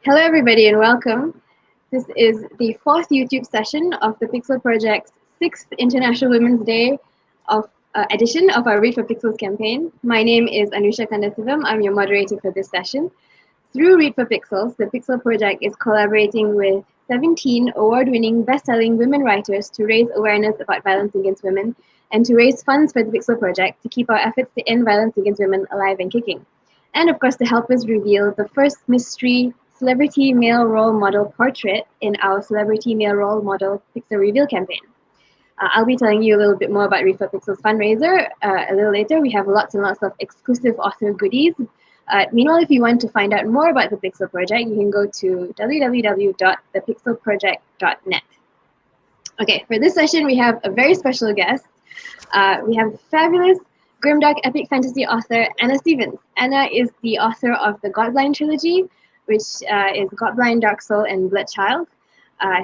Hello, everybody, and welcome. This is the fourth YouTube session of the Pixel Project's 6th International Women's Day of edition of our Read for Pixels campaign. My name is Anusha Kandasivam. I'm your moderator for this session. Through Read for Pixels, the Pixel Project is collaborating with 17 award-winning, best-selling women writers to raise awareness about violence against women and to raise funds for the Pixel Project to keep our efforts to end violence against women alive and kicking. And of course, to help us reveal the first mystery celebrity male role model portrait in our celebrity male role model Pixel Reveal campaign. I'll be telling you a little bit more about Read for Pixels fundraiser a little later. We have lots and lots of exclusive author goodies. Meanwhile, if you want to find out more about the Pixel Project, you can go to www.thepixelproject.net. Okay, for this session, we have a very special guest. We have fabulous grimdark epic fantasy author Anna Stevens. Anna is the author of the GODBLIND trilogy, which is GODBLIND, Dark Soul, and Bloodchild.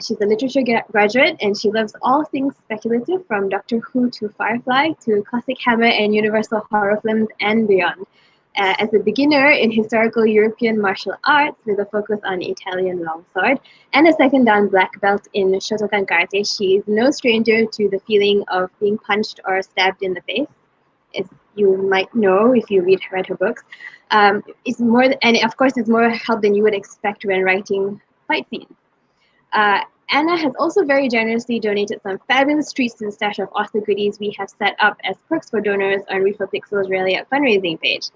She's a literature graduate, and she loves all things speculative, from Doctor Who to Firefly to classic Hammer and Universal horror films and beyond. As a beginner in historical European martial arts with a focus on Italian longsword and a second dan black belt in Shotokan Karate, she is no stranger to the feeling of being punched or stabbed in the face. As you might know if you read her books. It's more, and of course, it's more help than you would expect when writing fight scenes. Anna has also very generously donated some fabulous treats to the stash of author goodies we have set up as perks for donors on Read for Pixels Rally Up fundraising page.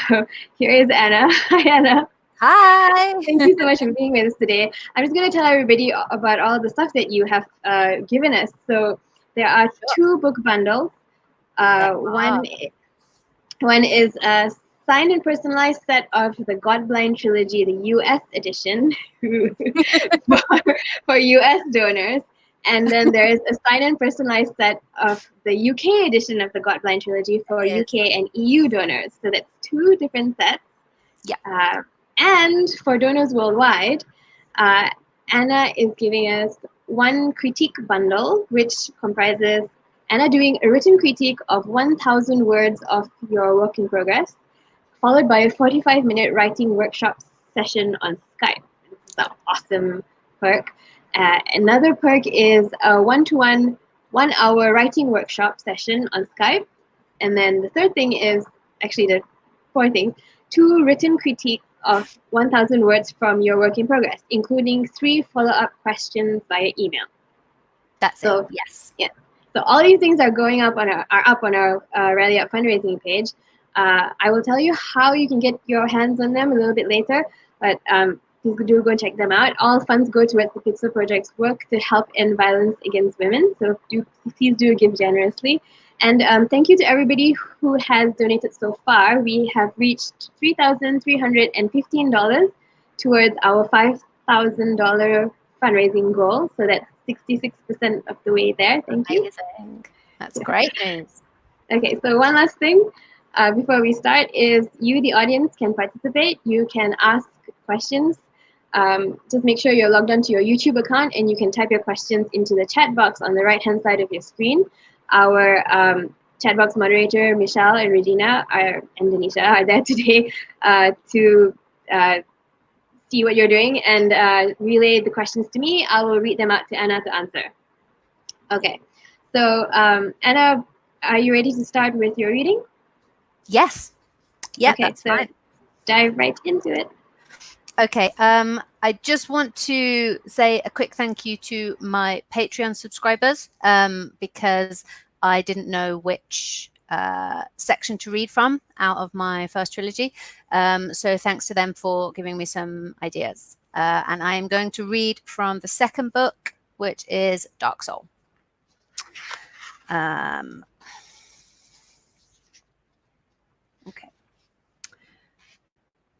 So here is Anna. Hi, Anna. Hi. Thank you so much for being with us today. I'm just going to tell everybody about all the stuff that you have given us. So there are 2 book bundles. One is a signed and personalized set of the GODBLIND trilogy, the US edition, for US donors. And then there is a signed and personalized set of the UK edition of the GODBLIND trilogy for UK and EU donors. So that's 2 different sets. Yeah. And for donors worldwide, Anna is giving us 1 critique bundle, which comprises Anna doing a written critique of 1,000 words of your work in progress, followed by a 45-minute writing workshop session on Skype. This is an awesome perk. Another perk is a 1-to-1, 1-hour writing workshop session on Skype. And then the third thing is, actually the 4th thing, 2 written critiques of 1,000 words from your work in progress, including 3 follow-up questions via email. That's it. Yes. Yeah. So all these things are going up on our Rally Up fundraising page. I will tell you how you can get your hands on them a little bit later, but please do go and check them out. All funds go towards the Pixel Project's work to help end violence against women. So please do give generously. And thank you to everybody who has donated so far. We have reached $3,315 towards our $5,000 fundraising goal. So that's 66% of the way there. Thank you. Amazing. That's great news. Okay, so one last thing before we start is you, the audience, can participate. You can ask questions. Just make sure you're logged onto your YouTube account and you can type your questions into the chat box on the right-hand side of your screen. Our chat box moderator, Michelle and Regina and Denisha are there today to see what you're doing and relay the questions to me. I will read them out to Anna to answer. Okay, so Anna, are you ready to start with your reading? Yes. Yeah, okay, that's so fine. Dive right into it. Okay, I just want to say a quick thank you to my Patreon subscribers because I didn't know which section to read from out of my first trilogy. So thanks to them for giving me some ideas. And I am going to read from the second book, which is Dark Soul. Okay.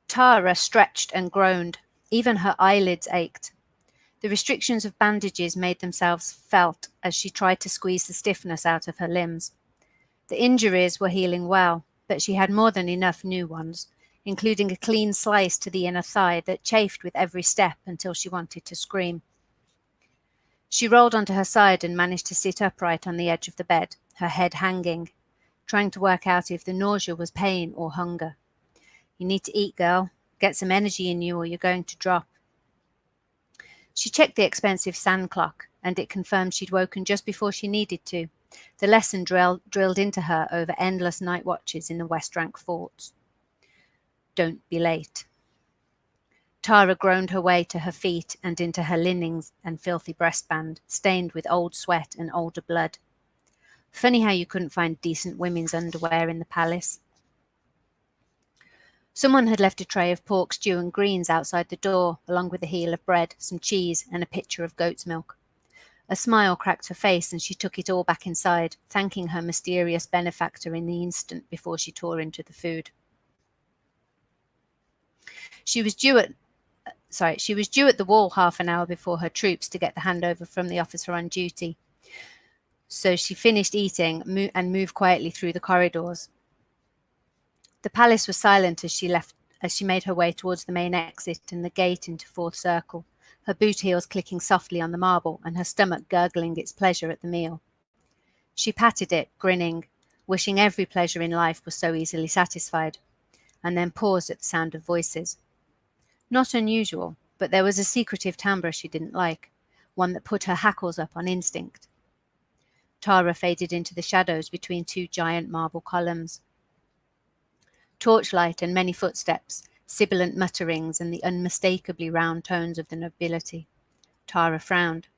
Terra stretched and groaned. Even her eyelids ached. The restrictions of bandages made themselves felt as she tried to squeeze the stiffness out of her limbs. The injuries were healing well, but she had more than enough new ones, including a clean slice to the inner thigh that chafed with every step until she wanted to scream. She rolled onto her side and managed to sit upright on the edge of the bed, her head hanging, trying to work out if the nausea was pain or hunger. You need to eat, girl. Get some energy in you or you're going to drop, She checked the expensive sand clock, and it confirmed she'd woken just before she needed to. The lesson drilled into her over endless night watches in the West Rank forts. Don't be late. Tara groaned her way to her feet and into her linens and filthy breastband, stained with old sweat and older blood. Funny how you couldn't find decent women's underwear in the palace. Someone had left a tray of pork stew and greens outside the door, along with a heel of bread, some cheese, and a pitcher of goat's milk. A smile cracked her face, and she took it all back inside, thanking her mysterious benefactor in the instant before she tore into the food. She was due at the wall half an hour before her troops to get the handover from the officer on duty. So she finished eating and moved quietly through the corridors. The palace was silent as she made her way towards the main exit and the gate into Fourth Circle, her boot heels clicking softly on the marble and her stomach gurgling its pleasure at the meal. She patted it, grinning, wishing every pleasure in life was so easily satisfied, and then paused at the sound of voices. Not unusual, but there was a secretive timbre she didn't like, one that put her hackles up on instinct. Tara faded into the shadows between two giant marble columns. Torchlight and many footsteps, sibilant mutterings, and the unmistakably round tones of the nobility. Tara frowned.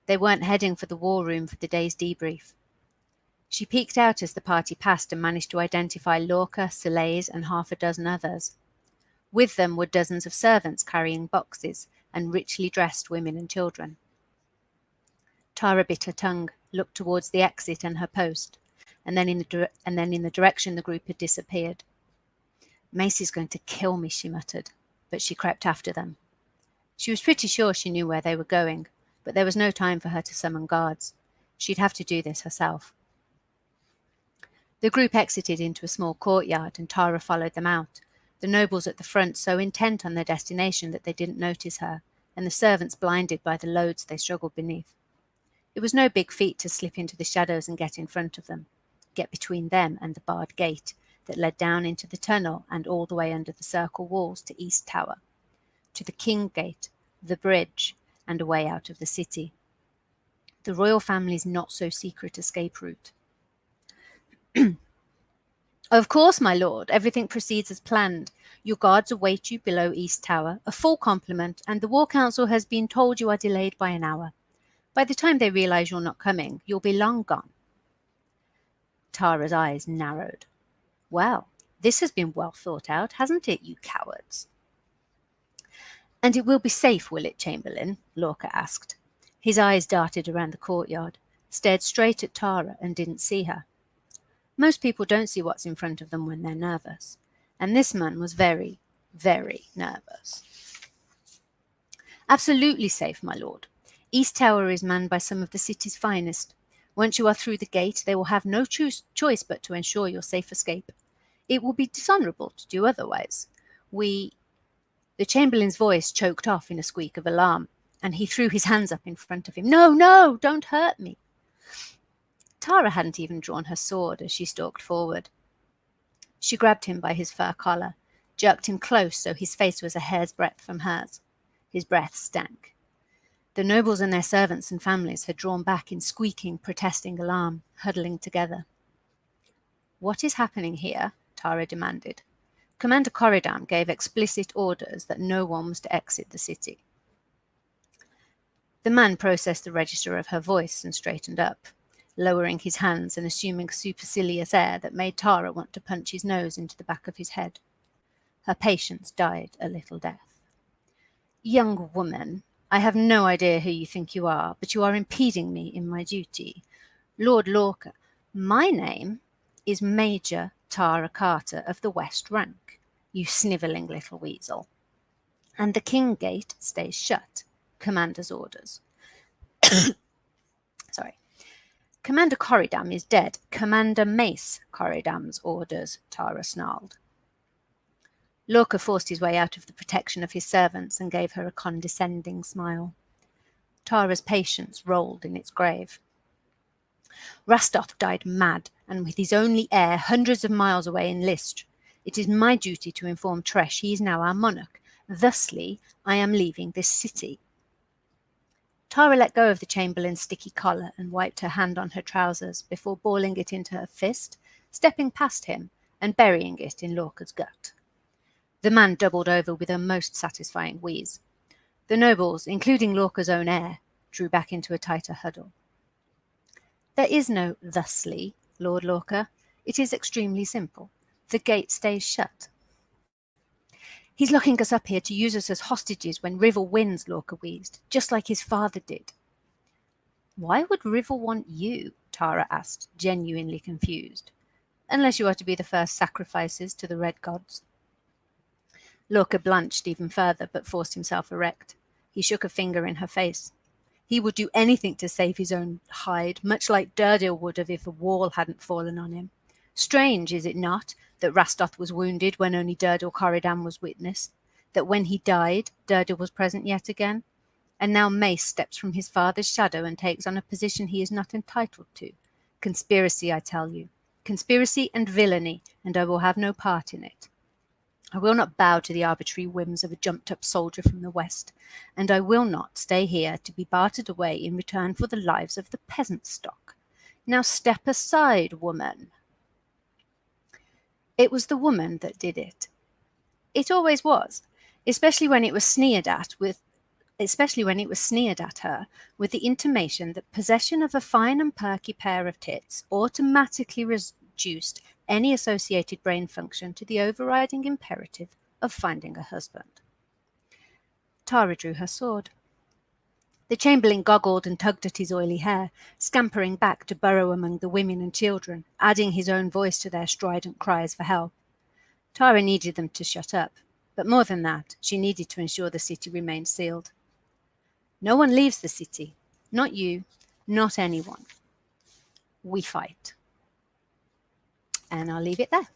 They weren't heading for the war room for the day's debrief. She peeked out as the party passed and managed to identify Lorca, Soleils, and half a dozen others. With them were dozens of servants carrying boxes and richly dressed women and children. Tara bit her tongue, looked towards the exit and her post, and then in the direction the group had disappeared. Macy's going to kill me, she muttered, but she crept after them. She was pretty sure she knew where they were going, but there was no time for her to summon guards. She'd have to do this herself. The group exited into a small courtyard, and Tara followed them out, the nobles at the front so intent on their destination that they didn't notice her, and the servants blinded by the loads they struggled beneath. It was no big feat to slip into the shadows and get in front of them, get between them and the barred gate that led down into the tunnel and all the way under the circle walls to East Tower, to the King Gate, the bridge, and a way out of the city. The royal family's not-so-secret escape route. Of course, my lord, everything proceeds as planned. Your guards await you below East Tower, a full complement, and the War Council has been told you are delayed by an hour. By the time they realize you're not coming, you'll be long gone. Tara's eyes narrowed. Well, this has been well thought out, hasn't it, you cowards? And it will be safe, will it, Chamberlain? Lorca asked. His eyes darted around the courtyard, stared straight at Tara and didn't see her. Most people don't see what's in front of them when they're nervous, and this man was very, very nervous. Absolutely safe, my lord. East Tower is manned by some of the city's finest. Once you are through the gate, they will have no choice but to ensure your safe escape. It will be dishonourable to do otherwise. The Chamberlain's voice choked off in a squeak of alarm, and he threw his hands up in front of him. No, no, don't hurt me. Tara hadn't even drawn her sword as she stalked forward. She grabbed him by his fur collar, jerked him close so his face was a hair's breadth from hers. His breath stank. The nobles and their servants and families had drawn back in squeaking, protesting alarm, huddling together. What is happening here? Tara demanded. Commander Corridam gave explicit orders that no one was to exit the city. The man processed the register of her voice and straightened up, lowering his hands and assuming a supercilious air that made Tara want to punch his nose into the back of his head. Her patience died a little death. Young woman, I have no idea who you think you are, but you are impeding me in my duty. Lord Lorca, my name is Major Tara Carter of the West Rank, you snivelling little weasel. And the King Gate stays shut. Commander's orders. Sorry. Commander Corridam is dead. Commander Mace Corridam's orders, Tara snarled. Lorca forced his way out of the protection of his servants and gave her a condescending smile. Tara's patience rolled in its grave. Rastoth died mad, and with his only heir hundreds of miles away in List. It is my duty to inform Tresh he is now our monarch. Thusly, I am leaving this city. Tara let go of the Chamberlain's sticky collar and wiped her hand on her trousers before balling it into her fist, stepping past him and burying it in Lorca's gut. The man doubled over with a most satisfying wheeze. The nobles, including Lorca's own heir, drew back into a tighter huddle. There is no thusly, Lord Lorca. It is extremely simple. The gate stays shut. He's locking us up here to use us as hostages when River wins, Lorca wheezed, just like his father did. Why would River want you? Tara asked, genuinely confused. Unless you are to be the first sacrifices to the red gods. Lorca blanched even further, but forced himself erect. He shook a finger in her face. He would do anything to save his own hide, much like Durdil would have if a wall hadn't fallen on him. Strange, is it not, that Rastoth was wounded when only Durdil Corridan was witness, that when he died, Durdil was present yet again, and now Mace steps from his father's shadow and takes on a position he is not entitled to. Conspiracy, I tell you. Conspiracy and villainy, and I will have no part in it. I will not bow to the arbitrary whims of a jumped-up soldier from the west, and I will not stay here to be bartered away in return for the lives of the peasant stock. Now step aside, woman. It was the woman that did it. It always was, especially when it was sneered at her with the intimation that possession of a fine and perky pair of tits automatically reduced any associated brain function to the overriding imperative of finding a husband. Tara drew her sword. The Chamberlain goggled and tugged at his oily hair, scampering back to burrow among the women and children, adding his own voice to their strident cries for help. Tara needed them to shut up, but more than that, she needed to ensure the city remained sealed. No one leaves the city. Not you, not anyone. We fight. And I'll leave it there.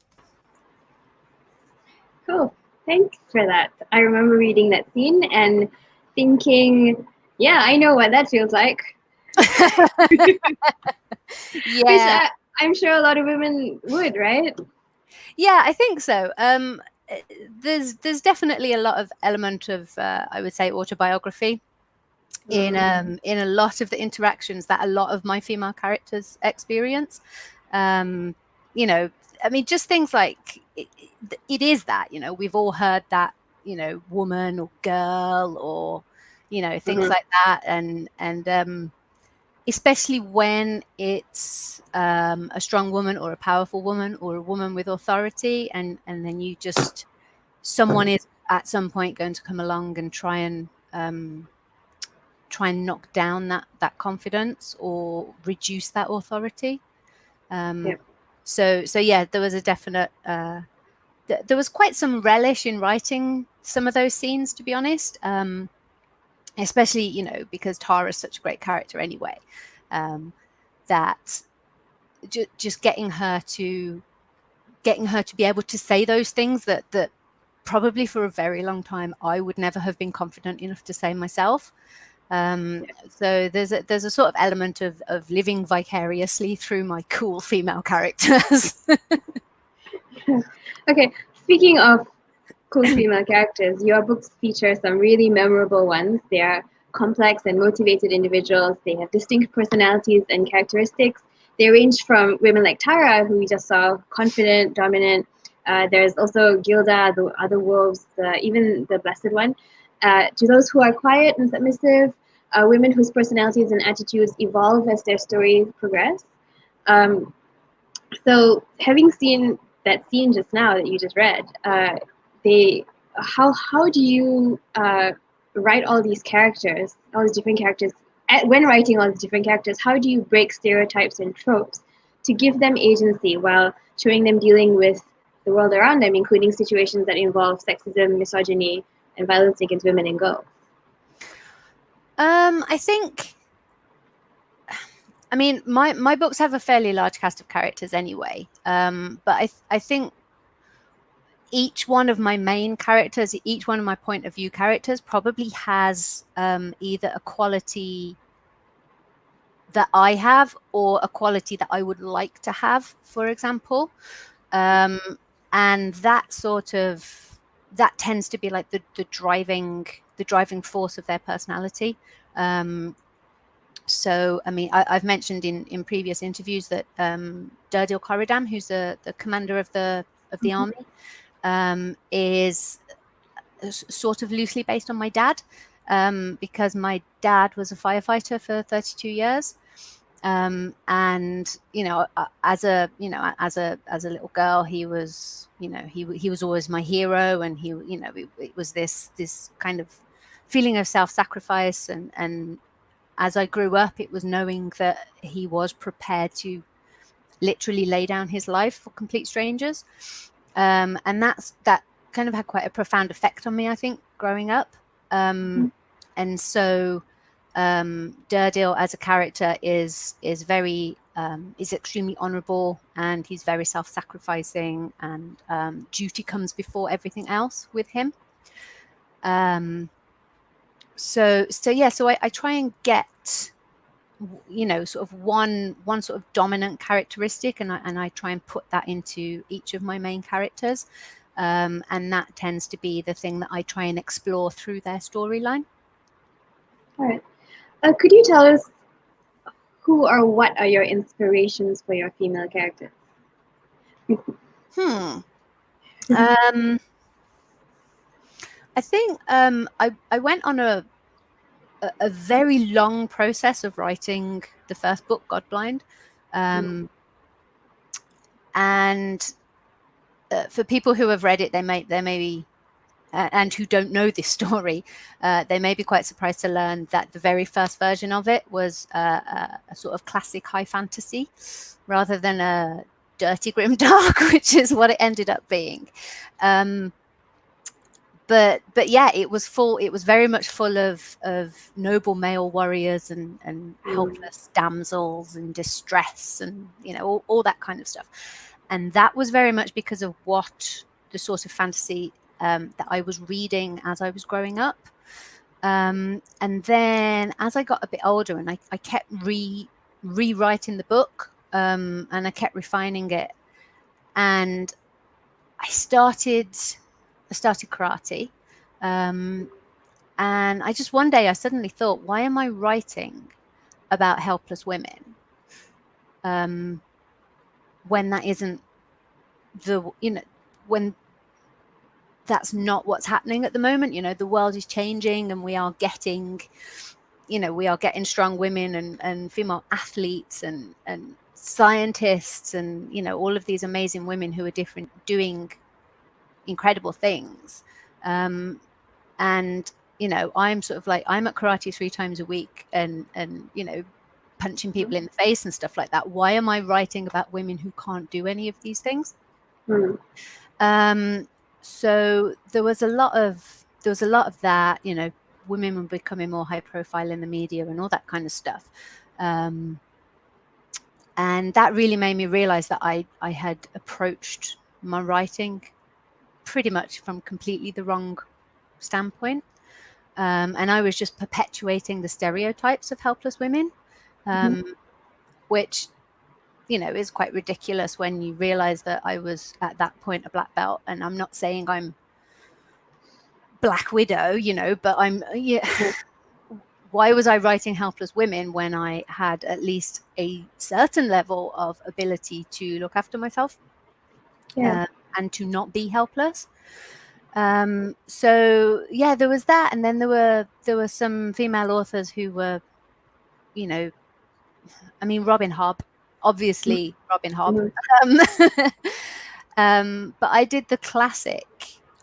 Cool. Thanks for that. I remember reading that scene and thinking, yeah, I know what that feels like. Yeah. Which I'm sure a lot of women would, right? Yeah, I think so. There's definitely a lot of element of I would say autobiography in a lot of the interactions that a lot of my female characters experience. You know, I mean, just things like it is that, you know, we've all heard that, you know, woman or girl or, you know, things like that, and especially when it's a strong woman or a powerful woman or a woman with authority, and then you just, someone is at some point going to come along and try and knock down that confidence or reduce that authority. So yeah, there was a definite there was quite some relish in writing some of those scenes, to be honest. Especially, you know, because Tara's such a great character anyway, that just getting her to be able to say those things that probably for a very long time I would never have been confident enough to say myself. So there's a sort of element of living vicariously through my cool female characters. Okay, speaking of cool female characters, your books feature some really memorable ones. They are complex and motivated individuals. They have distinct personalities and characteristics. They range from women like Tara, who we just saw, confident, dominant. There's also Gilda, the other wolves, even the Blessed One, to those who are quiet and submissive, women whose personalities and attitudes evolve as their stories progress. So having seen that scene just now that you just read, how do you write all these characters, all these different characters? When writing all these different characters, how do you break stereotypes and tropes to give them agency while showing them dealing with the world around them, including situations that involve sexism, misogyny, and violence against women and girls? I think, I mean, my books have a fairly large cast of characters anyway, but I think each one of my main characters, each one of my point of view characters probably has either a quality that I have or a quality that I would like to have, for example. And that tends to be like the driving force of their personality. So, I mean, I've mentioned in previous interviews that Durdil Corridam, who's the commander of the army, is sort of loosely based on my dad, because my dad was a firefighter for 32 years. And as a little girl, he was he was always my hero, and it was this kind of feeling of self-sacrifice, and as I grew up, it was knowing that he was prepared to literally lay down his life for complete strangers. And that kind of had quite a profound effect on me, I think, growing up. And so Durdil as a character is very is extremely honorable, and he's very self-sacrificing, and duty comes before everything else with him. So I try and get sort of one sort of dominant characteristic, and I try and put that into each of my main characters, and that tends to be the thing that I try and explore through their storyline. All right. Could you tell us who or what are your inspirations for your female characters? I think I went on a very long process of writing the first book, GODBLIND. And for people who have read it, they may be and who don't know this story, they may be quite surprised to learn that the very first version of it was a sort of classic high fantasy rather than a dirty grimdark, which is what it ended up being. But yeah, it was very much full of noble male warriors and helpless damsels in distress, and all that kind of stuff. And that was very much because of what the sort of fantasy that I was reading as I was growing up. And then as I got a bit older, and I kept rewriting the book, and I kept refining it, and I started karate. And I just one day I suddenly thought, why am I writing about helpless women when that isn't when that's not what's happening at the moment? The world is changing, and we are getting strong women and female athletes and scientists, and all of these amazing women who are doing incredible things. And I'm sort of like, I'm at karate 3 times a week and punching people in the face and stuff like that. Why am I writing about women who can't do any of these things? So there was a lot of that, women were becoming more high profile in the media and all that kind of stuff. And that really made me realize that I had approached my writing pretty much from completely the wrong standpoint. And I was just perpetuating the stereotypes of helpless women, which, is quite ridiculous when you realize that I was at that point a black belt. And I'm not saying I'm Black Widow, but why was I writing helpless women when I had at least a certain level of ability to look after myself and to not be helpless? So yeah, there was that, and then there were some female authors who were, I mean, Robin Hobb, obviously Robin Hobb. But I did the classic.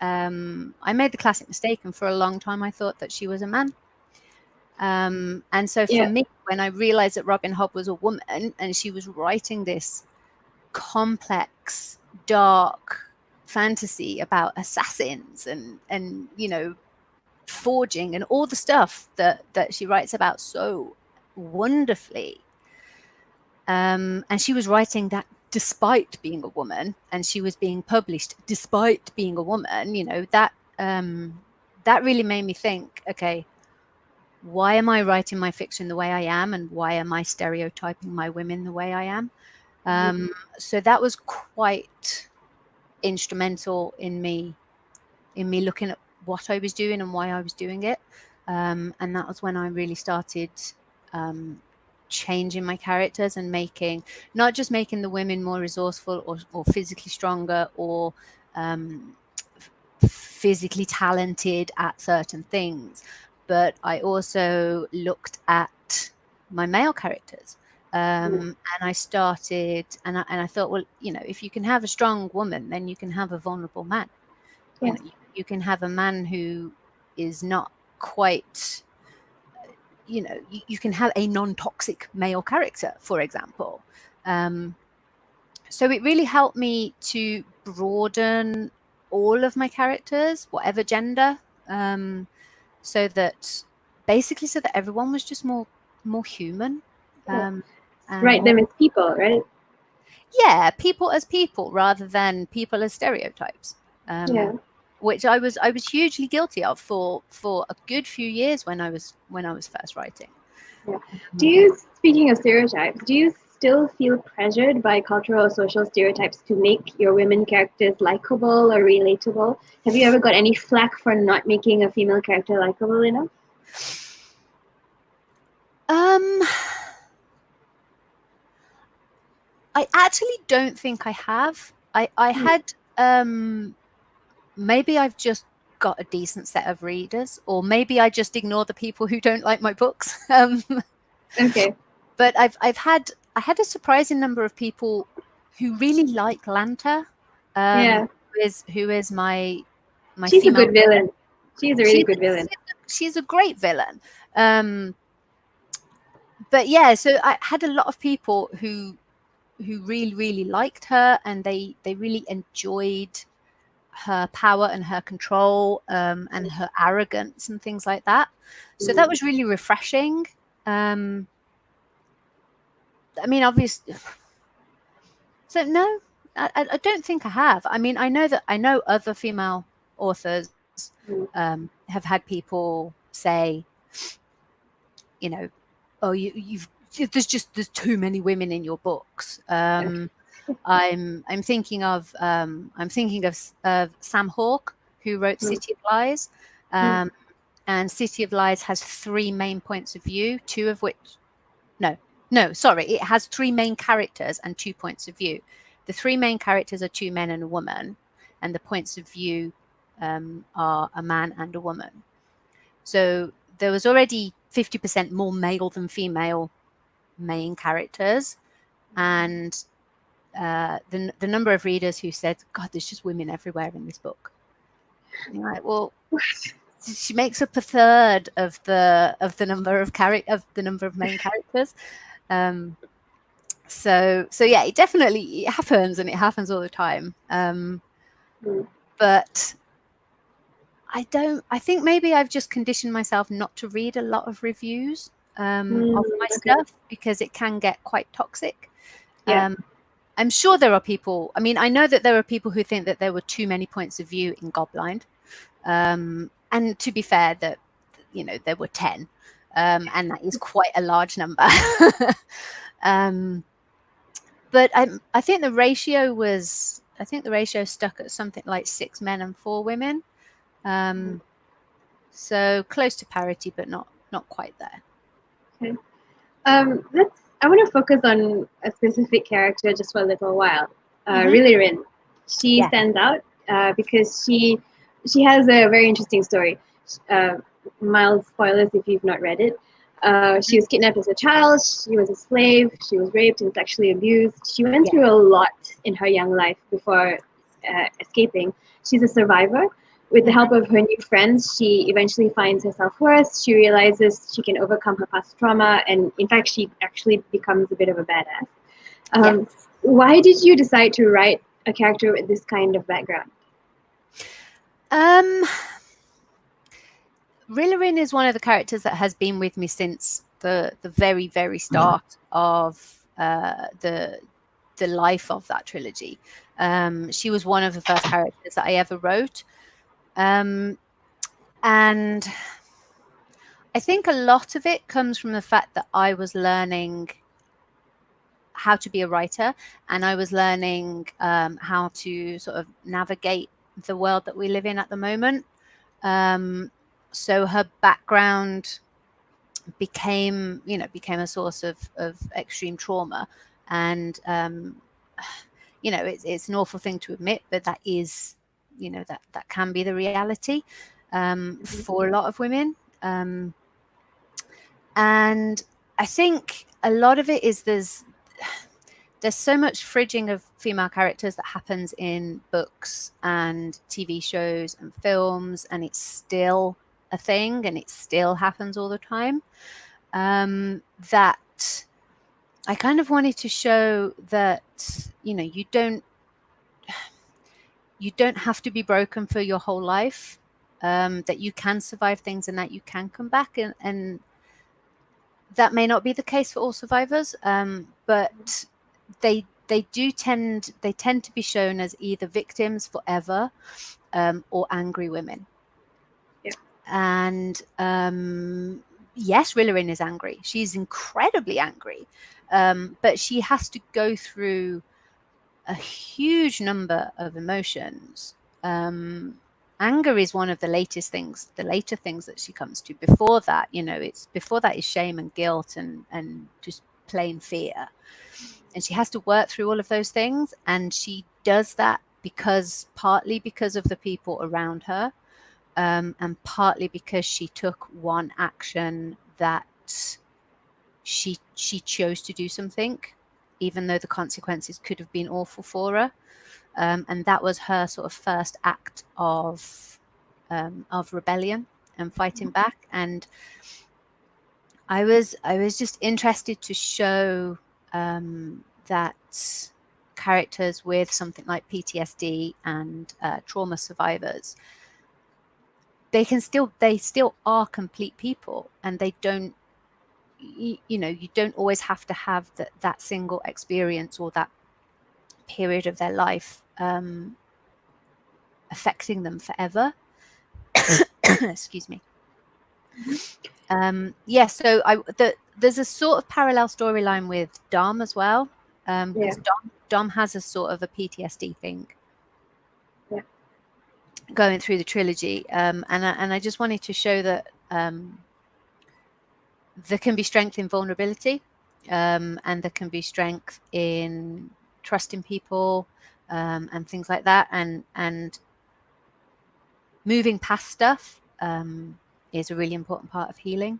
I made the classic mistake, and for a long time I thought that she was a man. And so for me, when I realized that Robin Hobb was a woman and she was writing this complex, dark fantasy about assassins and forging and all the stuff that she writes about so wonderfully, and she was writing that despite being a woman, and she was being published despite being a woman, that really made me think, okay, why am I writing my fiction the way I am, and why am I stereotyping my women the way I am? So that was quite instrumental in me looking at what I was doing and why I was doing it. And that was when I really started changing my characters and not just making the women more resourceful or physically stronger or physically talented at certain things, but I also looked at my male characters. And I started, and I thought, well, if you can have a strong woman, then you can have a vulnerable man. Yes. You can have a man who is not quite, you can have a non-toxic male character, for example. So it really helped me to broaden all of my characters, whatever gender, so that everyone was just more human. And Write them as people, right? Yeah, people as people rather than people as stereotypes. Yeah. Which I was hugely guilty of for a good few years when I was first writing. Yeah. Speaking of stereotypes, do you still feel pressured by cultural or social stereotypes to make your women characters likable or relatable? Have you ever got any flack for not making a female character likable enough? I actually don't think I have. I had maybe I've just got a decent set of readers, or maybe I just ignore the people who don't like my books. Okay. But I had a surprising number of people who really like Lanta, Yeah. who is my She's a female good villain. She's a really She's good villain. she's a great villain. But yeah, so I had a lot of people who really, really liked her, and they really enjoyed her power and her control, and her arrogance and things like that. So that was really refreshing. I mean, obviously, so no, I don't think I have. I mean, I know other female authors have had people say, oh, there's too many women in your books. I'm thinking of Sam Hawke, who wrote City of Lies, and City of Lies has 3 main points of view, two of which sorry, it has 3 main characters and 2 points of view. The 3 main characters are 2 men and a woman, and the points of view are a man and a woman. So there was already 50% more male than female main characters, and the number of readers who said, "God, there's just women everywhere in this book." You're like, well, she makes up a third of the number of main characters. So yeah, it definitely happens, and it happens all the time. But I think maybe I've just conditioned myself not to read a lot of reviews of my stuff, because it can get quite toxic. Yeah. I'm sure there are people, I mean, I know that there are people who think that there were too many points of view in GODBLIND. And to be fair, that there were 10, and that is quite a large number. But I think the ratio stuck at something like 6 men and 4 women. So close to parity, but not quite there. Okay. I want to focus on a specific character just for a little while. Rin. She stands out because she has a very interesting story. Mild spoilers if you've not read it. She was kidnapped as a child. She was a slave. She was raped and sexually abused. She went through a lot in her young life before escaping. She's a survivor. With the help of her new friends, she eventually finds her self-worth. She realizes she can overcome her past trauma, and in fact, she actually becomes a bit of a badass. Why did you decide to write a character with this kind of background? Rillarin is one of the characters that has been with me since the very, very start of the life of that trilogy. She was one of the first characters that I ever wrote. And I think a lot of it comes from the fact that I was learning how to be a writer, and I was learning how to sort of navigate the world that we live in at the moment. So her background became a source of extreme trauma. And it's an awful thing to admit, but that is, that can be the reality for a lot of women. And I think a lot of it is there's so much fridging of female characters that happens in books and TV shows and films, and it's still a thing, and it still happens all the time. That I kind of wanted to show that, you don't have to be broken for your whole life, that you can survive things and that you can come back, and that may not be the case for all survivors, but they tend to be shown as either victims forever, or angry women. Yeah. And yes, Rillarin is angry. She's incredibly angry, but she has to go through a huge number of emotions. Anger is one of the later things that she comes to. Before that, is shame and guilt and just plain fear. And she has to work through all of those things. And she does that partly because of the people around her, and partly because she took one action that she chose to do something, even though the consequences could have been awful for her. And that was her sort of first act of rebellion and fighting back. And I was just interested to show that characters with something like PTSD and trauma survivors, they still are complete people, and they don't, you don't always have to have that single experience or that period of their life affecting them forever. Excuse me. So there's a sort of parallel storyline with Dom as well, because Dom has a sort of a PTSD thing going through the trilogy, and I just wanted to show that there can be strength in vulnerability, and there can be strength in trusting people, and things like that, and moving past stuff is a really important part of healing.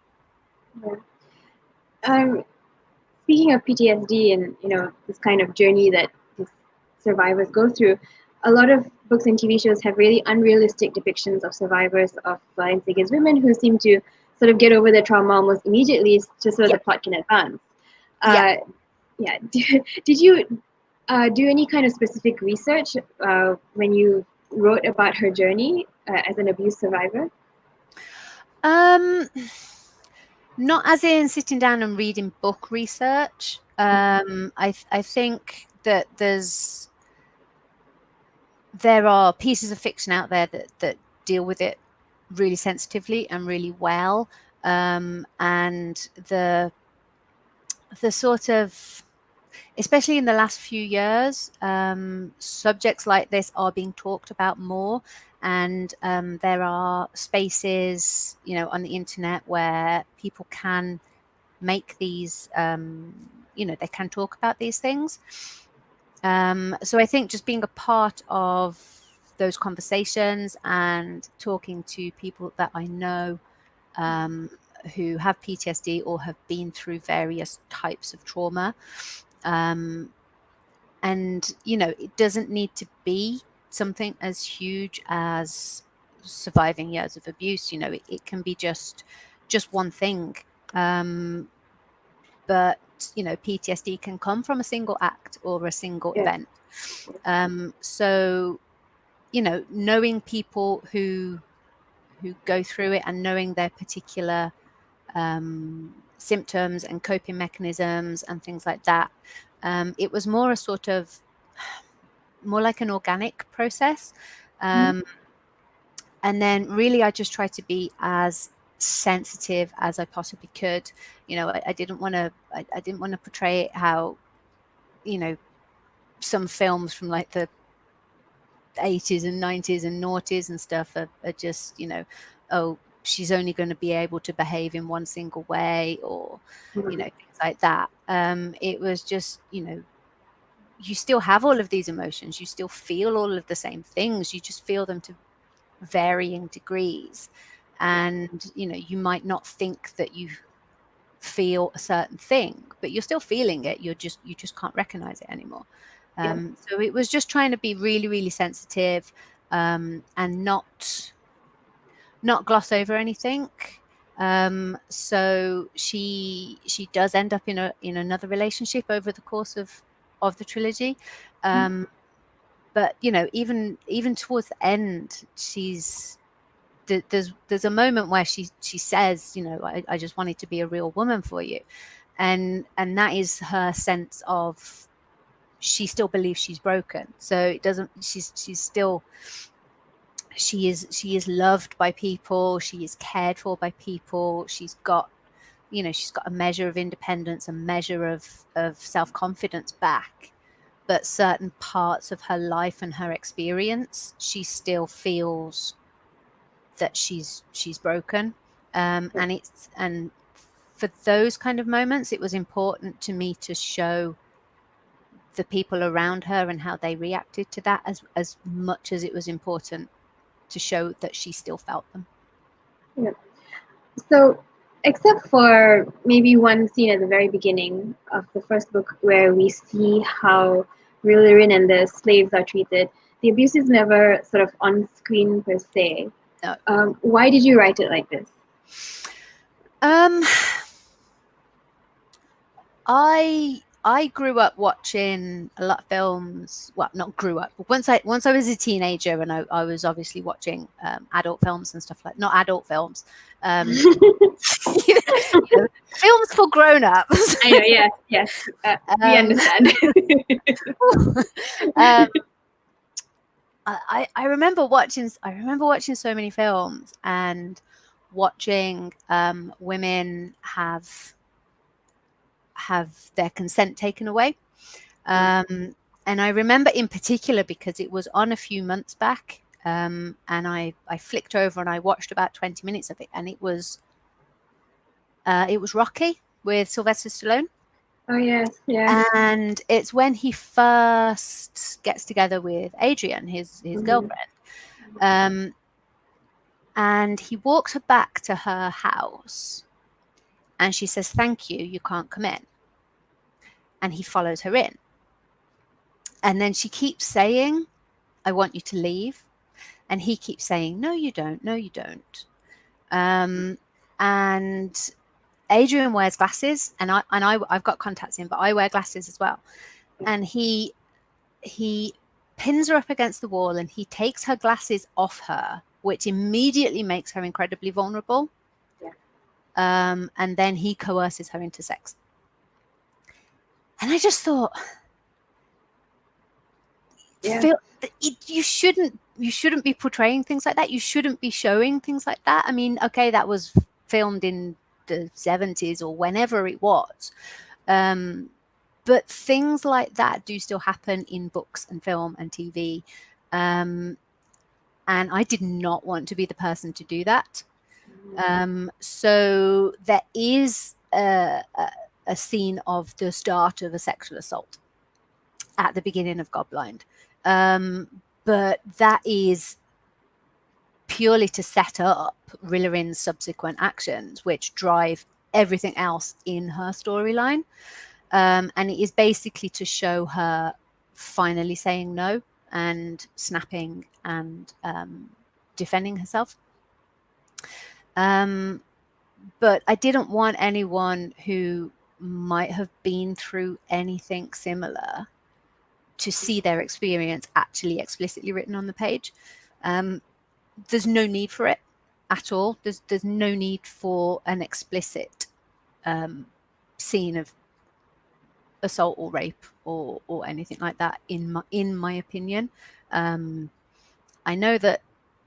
Speaking of PTSD and this kind of journey that these survivors go through, a lot of books and TV shows have really unrealistic depictions of survivors of violence against women who seem to sort of get over their trauma almost immediately, just so the plot can advance. Did you do any kind of specific research when you wrote about her journey as an abuse survivor? Not as in sitting down and reading book research. I think that there are pieces of fiction out there that deal with it really sensitively and really well, and the sort of, especially in the last few years, subjects like this are being talked about more, and there are spaces, on the internet where people can make these, they can talk about these things. So I think just being a part of those conversations and talking to people that I know who have PTSD or have been through various types of trauma, and it doesn't need to be something as huge as surviving years of abuse. It can be just one thing, but PTSD can come from a single act or a single event. So knowing people who go through it and knowing their particular symptoms and coping mechanisms and things like that, it was more a sort of more like an organic process. And then really I just tried to be as sensitive as I possibly could. I didn't want to portray it how some films from like the 80s and 90s and noughties and stuff are just, oh, she's only going to be able to behave in one single way, or things like that. It was just, you still have all of these emotions, you still feel all of the same things, you just feel them to varying degrees, and you might not think that you feel a certain thing, but you're still feeling it, you just can't recognize it anymore. So it was just trying to be really, really sensitive, and not gloss over anything. So she does end up in another relationship over the course of the trilogy. But even towards the end, there's a moment where she says, I just wanted to be a real woman for you, and that is her sense of, she still believes she's broken. So it doesn't, she's still, she is loved by people, she is cared for by people, she's got a measure of independence, a measure of self-confidence back, but certain parts of her life and her experience, she still feels that she's broken. And for those kind of moments, it was important to me to show the people around her and how they reacted to that, as much as it was important to show that she still felt them. Yeah. So, except for maybe one scene at the very beginning of the first book where we see how Rillarin and the slaves are treated, the abuse is never sort of on screen per se. No. Why did you write it like this? I grew up watching a lot of films. Well, not grew up, but once I was a teenager, and I was obviously watching adult films and stuff like, not adult films, films for grown-ups. I know, yes, we understand. I remember watching so many films, and watching women have their consent taken away. And I remember in particular because it was on a few months back, and I flicked over and I watched about 20 minutes of it, and it was Rocky with Sylvester Stallone. Oh, yes. And it's when he first gets together with Adrian, his girlfriend. And he walks her back to her house, and she says, "Thank you, you can't come in." And he follows her in. And then she keeps saying, "I want you to leave." And he keeps saying, "No, you don't. No, you don't." And Adrian wears glasses, and I've got contacts in, but I wear glasses as well. And he pins her up against the wall, and he takes her glasses off her, which immediately makes her incredibly vulnerable. And then he coerces her into sex. And I just thought, you shouldn't be portraying things like that. You shouldn't be showing things like that. I mean, okay, that was filmed in the 70s or whenever it was. But things like that do still happen in books and film and TV. And I did not want to be the person to do that. So there is a scene of the start of a sexual assault at the beginning of GODBLIND. But that is purely to set up Rillarin's subsequent actions, which drive everything else in her storyline. And it is basically to show her finally saying no and snapping and defending herself. But I didn't want anyone who might have been through anything similar to see their experience actually explicitly written on the page. There's no need for it at all. There's no need for an explicit scene of assault or rape or anything like that, in my opinion. I know that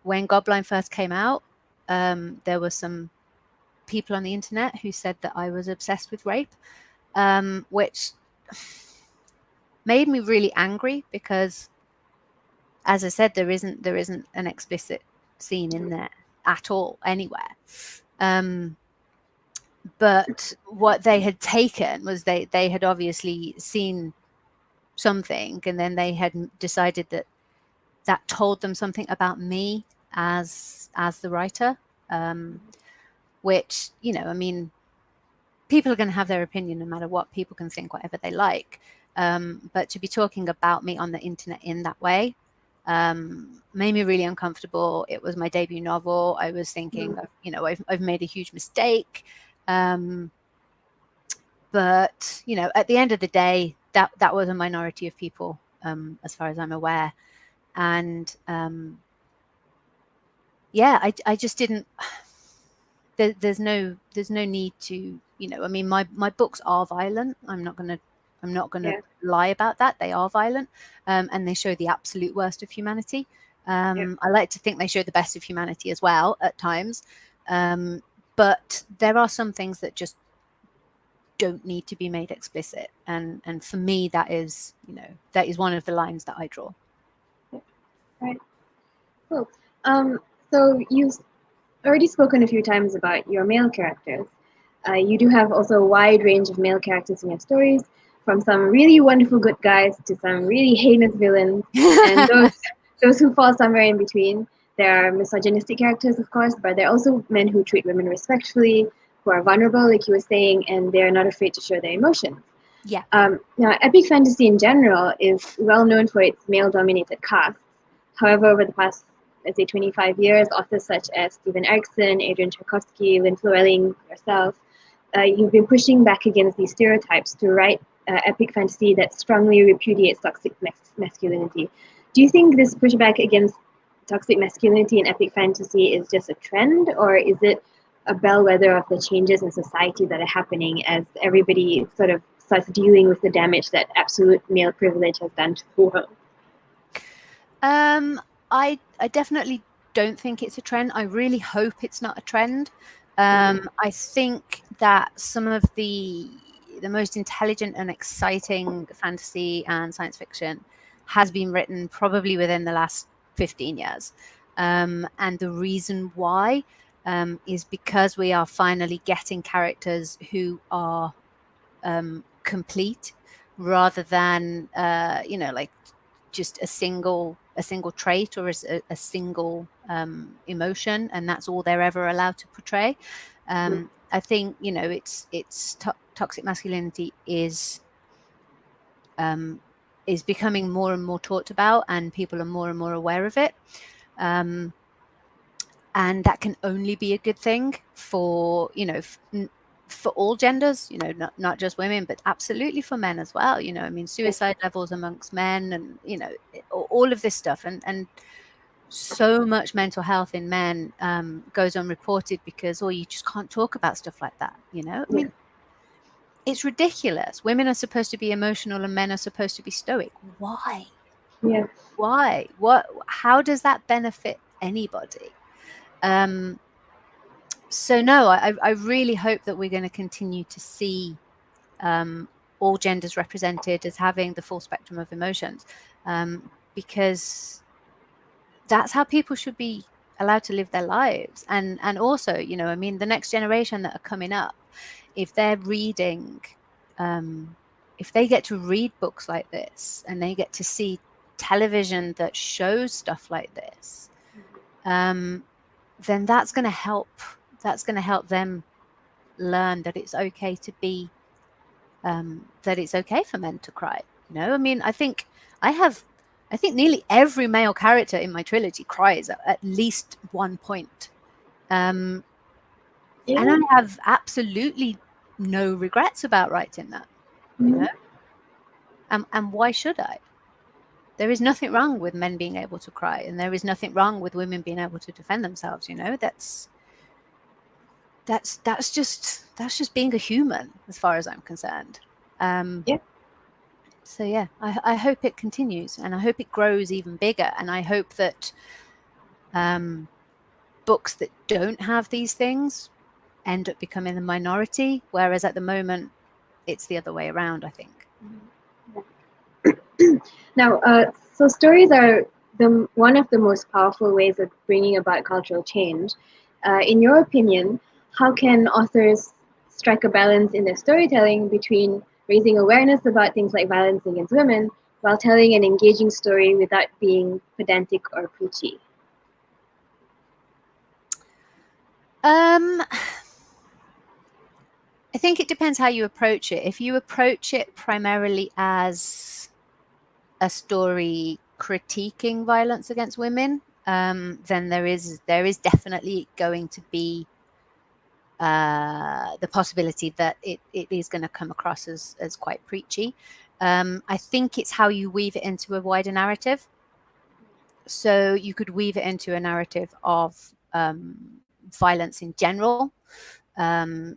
when GODBLIND first came out, there were some people on the internet who said that I was obsessed with rape, which made me really angry, because, as I said, there isn't an explicit scene in there at all anywhere. But what they had taken was they had obviously seen something, and then they had decided that told them something about me as the writer, which, you know, I mean, people are going to have their opinion no matter what. People can think whatever they like. But to be talking about me on the internet in that way made me really uncomfortable. It was my debut novel. I was thinking, you know, I've made a huge mistake. But, you know, at the end of the day, that was a minority of people, as far as I'm aware. And yeah, I just didn't. There's no need to, you know, I mean, my books are violent. I'm not gonna lie about that. They are violent, and they show the absolute worst of humanity. I like to think they show the best of humanity as well at times, but there are some things that just don't need to be made explicit, and for me, that is, you know, that is one of the lines that I draw. Right. Cool. So you've already spoken a few times about your male characters. You do have also a wide range of male characters in your stories, from some really wonderful good guys to some really heinous villains, and those who fall somewhere in between. There are misogynistic characters, of course, but there are also men who treat women respectfully, who are vulnerable, like you were saying, and they're not afraid to show their emotions. Yeah. Now, epic fantasy in general is well known for its male-dominated cast. However, over the past, let's say, 25 years, authors such as Steven Erikson, Adrian Tchaikovsky, Lynn Llewellyn, yourself, you've been pushing back against these stereotypes to write epic fantasy that strongly repudiates toxic masculinity. Do you think this pushback against toxic masculinity in epic fantasy is just a trend, or is it a bellwether of the changes in society that are happening as everybody sort of starts dealing with the damage that absolute male privilege has done to the world? I definitely don't think it's a trend. I really hope it's not a trend. I think that some of the most intelligent and exciting fantasy and science fiction has been written probably within the last 15 years. And the reason why is because we are finally getting characters who are complete, rather than you know, like just a single trait or a single emotion, and that's all they're ever allowed to portray. I think, you know, it's toxic masculinity is becoming more and more talked about, and people are more and more aware of it. And that can only be a good thing for, you know, for all genders, you know, not just women, but absolutely for men as well. You know, I mean, suicide levels amongst men, and, you know, all of this stuff, and so much mental health in men goes unreported because, you just can't talk about stuff like that. You know, I mean, it's ridiculous. Women are supposed to be emotional and men are supposed to be stoic. Why? Yeah. Why? What? How does that benefit anybody? So no, I really hope that we're going to continue to see all genders represented as having the full spectrum of emotions, because that's how people should be allowed to live their lives. And also, you know, I mean, the next generation that are coming up, if they're reading, if they get to read books like this, and they get to see television that shows stuff like this, then that's going to help them learn that it's okay to be, that it's okay for men to cry. You know, I mean, I think nearly every male character in my trilogy cries at least one point. And I have absolutely no regrets about writing that, you know. And why should I? There is nothing wrong with men being able to cry, and there is nothing wrong with women being able to defend themselves. You know, that's just being a human, as far as I'm concerned. So yeah, I hope it continues, and I hope it grows even bigger, and I hope that books that don't have these things end up becoming the minority, whereas at the moment it's the other way around, I think. Now, so stories are one of the most powerful ways of bringing about cultural change. in your opinion, how can authors strike a balance in their storytelling between raising awareness about things like violence against women while telling an engaging story without being pedantic or preachy? I think it depends how you approach it. If you approach it primarily as a story critiquing violence against women, then there is definitely going to be the possibility that it is going to come across as quite preachy. I think it's how you weave it into a wider narrative. So you could weave it into a narrative of violence in general.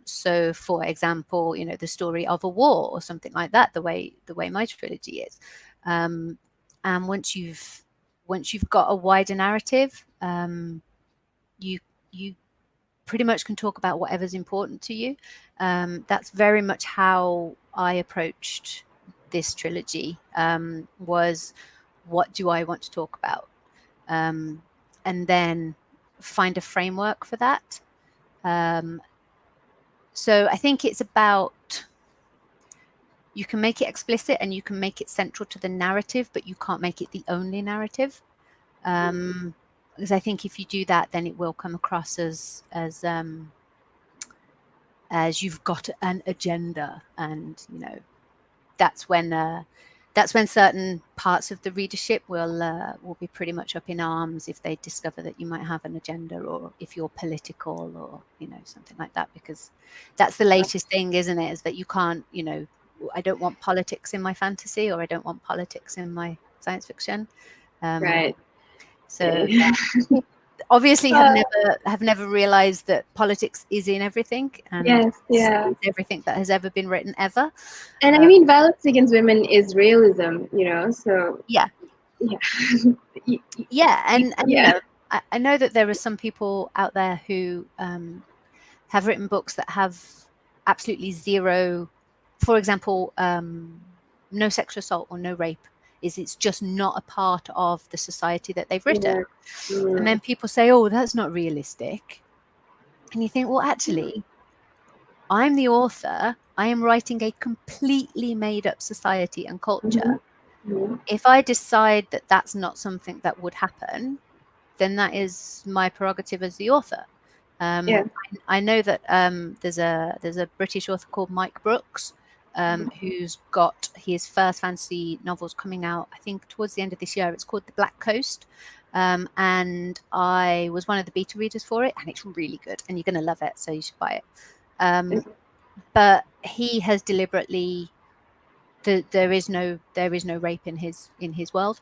So, for example, the story of a war or something like that, the way my trilogy is. And once you've got a wider narrative, you pretty much can talk about whatever's important to you. That's very much how I approached this trilogy. Was what do I want to talk about, and then find a framework for that. So I think it's about, you can make it explicit and you can make it central to the narrative, but you can't make it the only narrative. Because I think if you do that, then it will come across as you've got an agenda, and that's when certain parts of the readership will be pretty much up in arms if they discover that you might have an agenda, or if you're political, or something like that, because that's the latest thing, isn't it? Is that you can't, I don't want politics in my fantasy, or I don't want politics in my science fiction. Right. So obviously have never realized that politics is in everything, and yes, yeah, it's everything that has ever been written ever. And I mean, violence against women is realism, so yeah, yeah, and I know that there are some people out there who have written books that have absolutely zero, for example, no sexual assault or no rape. It's just not a part of the society that they've written. And then people say, oh, that's not realistic. And you think, well, actually, I'm the author. I am writing a completely made up society and culture. If I decide that that's not something that would happen, then that is my prerogative as the author. I know that there's a British author called Mike Brooks, who's got his first fantasy novels coming out, I think, towards the end of this year. It's called The Black Coast. And I was one of the beta readers for it, and it's really good, and you're going to love it, so you should buy it. But he has deliberately, there is no rape in his world,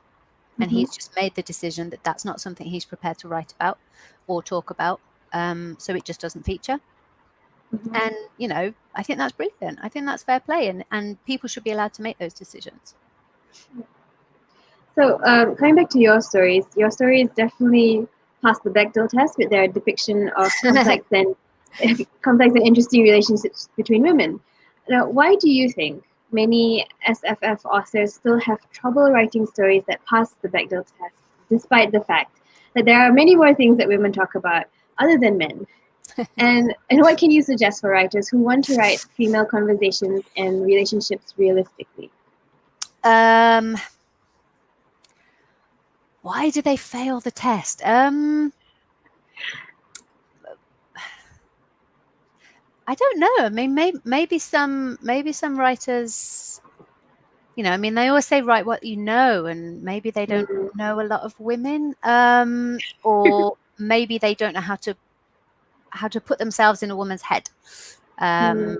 and he's just made the decision that that's not something he's prepared to write about or talk about. So it just doesn't feature. And I think that's brilliant. I think that's fair play, and people should be allowed to make those decisions. So coming back to your stories definitely pass the Bechdel test with their depiction of complex and interesting relationships between women. Now, why do you think many SFF authors still have trouble writing stories that pass the Bechdel test, despite the fact that there are many more things that women talk about other than men? And what can you suggest for writers who want to write female conversations and relationships realistically? Why do they fail the test? I don't know. I mean, maybe some writers, I mean, they always say write what you know, and maybe they don't know a lot of women, or maybe they don't know how to put themselves in a woman's head. I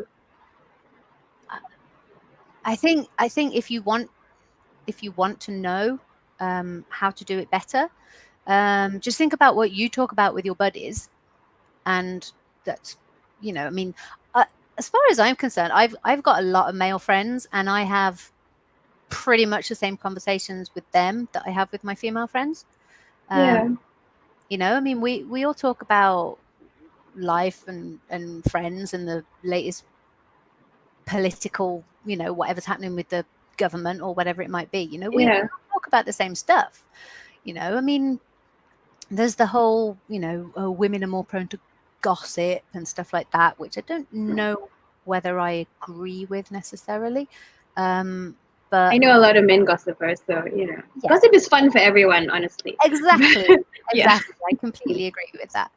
think if you want to know how to do it better, just think about what you talk about with your buddies, and that's, I mean, as far as I'm concerned, I've got a lot of male friends, and I have pretty much the same conversations with them that I have with my female friends. I mean, we all talk about life and friends and the latest political, whatever's happening with the government or whatever it might be. We talk about the same stuff. I mean, there's the whole, women are more prone to gossip and stuff like that, which I don't know whether I agree with necessarily. But I know a lot of men gossipers, so gossip is fun for everyone, honestly. Exactly. Yeah. I completely agree with that.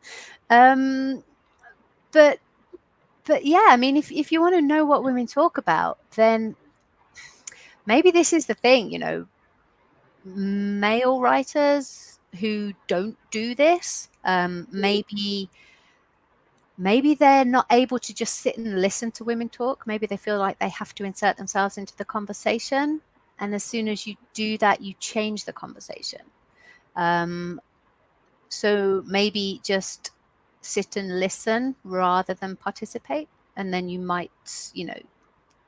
But yeah, I mean, if you want to know what women talk about, then maybe this is the thing, male writers who don't do this, maybe they're not able to just sit and listen to women talk. Maybe they feel like they have to insert themselves into the conversation. And as soon as you do that, you change the conversation. So maybe just sit and listen rather than participate. And then you might,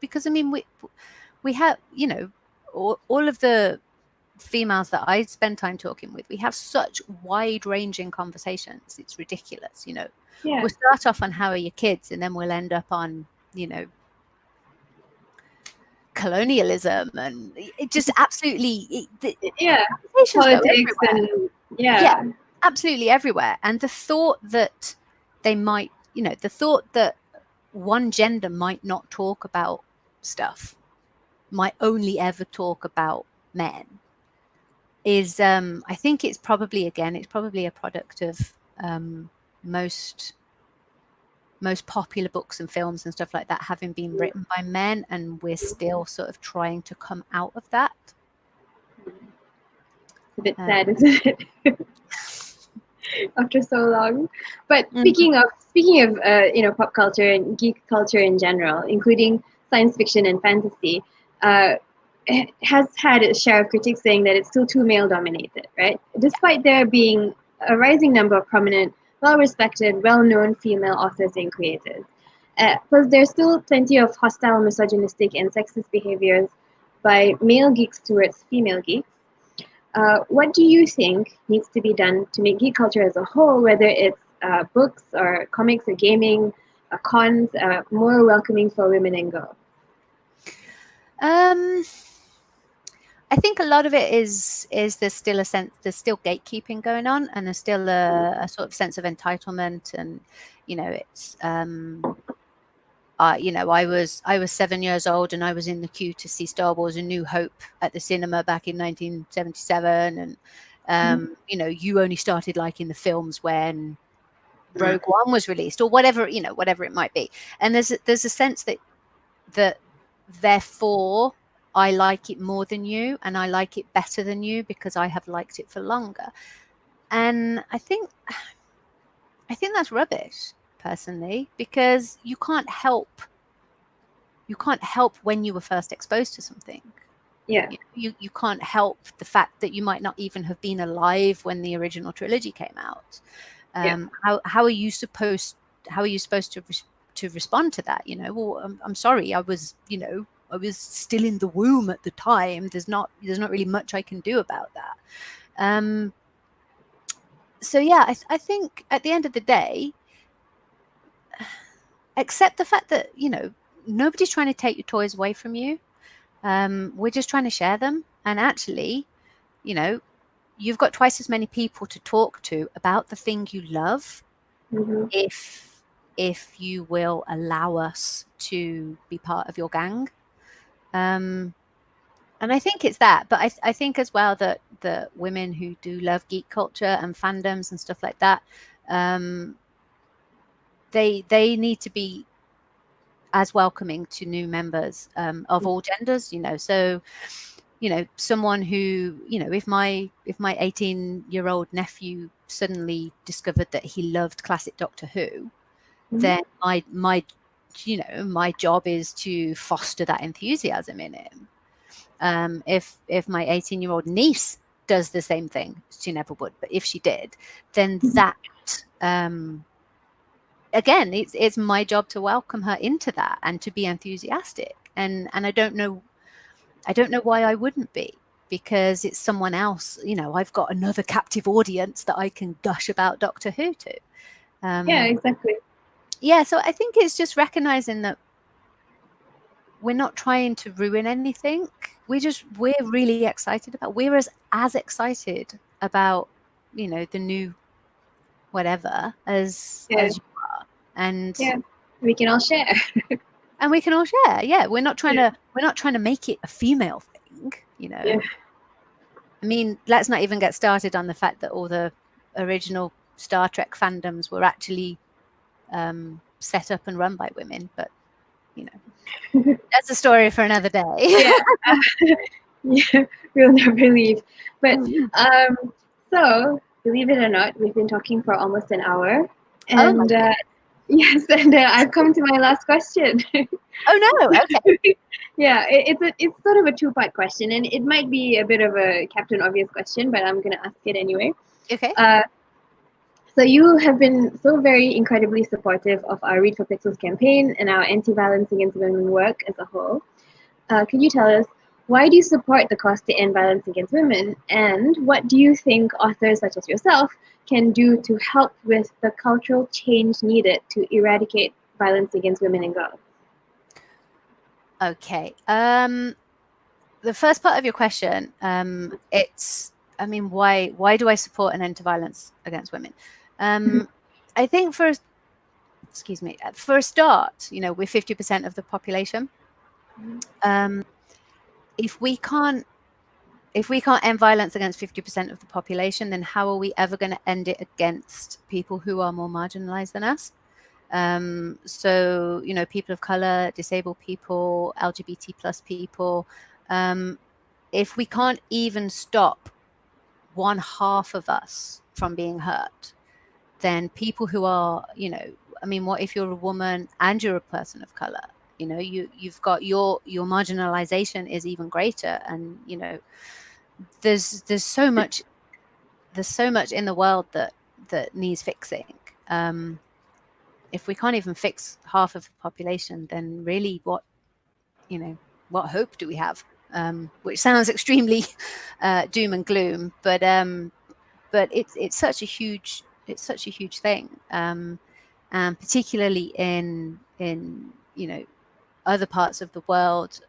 because I mean, we have, all of the females that I spend time talking with, we have such wide-ranging conversations. It's ridiculous, Yeah. We'll start off on how are your kids, and then we'll end up on, colonialism, and it just absolutely politics and yeah, absolutely everywhere. And the thought that they might, the thought that one gender might not talk about stuff, might only ever talk about men, is I think it's probably a product of most popular books and films and stuff like that having been written by men, and we're still sort of trying to come out of that. It's a bit sad, isn't it? After so long. But speaking of pop culture and geek culture in general, including science fiction and fantasy, it has had its share of critics saying that it's still too male dominated, right? Despite there being a rising number of prominent, well-respected, well-known female authors and creators. Plus, there's still plenty of hostile, misogynistic, and sexist behaviors by male geeks towards female geeks. What do you think needs to be done to make geek culture as a whole, whether it's books or comics or gaming, cons, more welcoming for women and girls? I think a lot of it is there's still gatekeeping going on, and there's still a sort of sense of entitlement, and it's I was 7 years old and I was in the queue to see Star Wars: A New Hope at the cinema back in 1977, and you only started liking the films when Rogue One was released, or whatever it might be. And there's a sense that therefore I like it more than you, and I like it better than you because I have liked it for longer. And I think that's rubbish, personally, because you can't help when you were first exposed to something. Yeah. You can't help the fact that you might not even have been alive when the original trilogy came out. How are you supposed to respond to that? Well, I'm sorry, I was still in the womb at the time. There's not really much I can do about that. So yeah, I think at the end of the day, accept the fact that nobody's trying to take your toys away from you. We're just trying to share them, and actually, you've got twice as many people to talk to about the thing you love, if you will allow us to be part of your gang. And I think it's that, but I think as well that the women who do love geek culture and fandoms and stuff like that, they need to be as welcoming to new members of all genders. So someone who, if my 18-year-old nephew suddenly discovered that he loved classic Doctor Who, then my job is to foster that enthusiasm in him. If my 18-year-old niece does the same thing, she never would, but if she did, then that again, it's my job to welcome her into that and to be enthusiastic. And I don't know why I wouldn't be, because it's someone else. I've got another captive audience that I can gush about Doctor Who to. Yeah, exactly. Yeah, so I think it's just recognizing that we're not trying to ruin anything. We're really excited about. We're as excited about the new whatever as you and we can all share. And we can all share. Yeah, we're not trying to make it a female thing, you know. Yeah. I mean, let's not even get started on the fact that all the original Star Trek fandoms were actually set up and run by women, but you know, that's a story for another day. Yeah, we'll never leave. But so, believe it or not, we've been talking for almost an hour, and yes, and I've come to my last question. Oh no! Okay. Yeah, it's sort of a two-part question, and it might be a bit of a Captain Obvious question, but I'm gonna ask it anyway. Okay. So you have been so very incredibly supportive of our Read for Pixels campaign and our anti-violence against women work as a whole. Could you tell us, why do you support the cause to end violence against women, and what do you think authors such as yourself can do to help with the cultural change needed to eradicate violence against women and girls? Okay. The first part of your question, it's, I mean, why do I support an end to violence against women? I think for a start, you know, we're 50% of the population. If we can't end violence against 50% of the population, then how are we ever going to end it against people who are more marginalized than us? So, you know, people of color, disabled people, LGBT plus people. If we can't even stop one half of us from being hurt, then people who are, you know, I mean, what if you're a woman and you're a person of color? You know, you've got your marginalization is even greater, and you know, there's so much in the world that needs fixing. If we can't even fix half of the population, then really what hope do we have? Which sounds extremely doom and gloom, but it's such a huge thing, and particularly in you know, other parts of the world.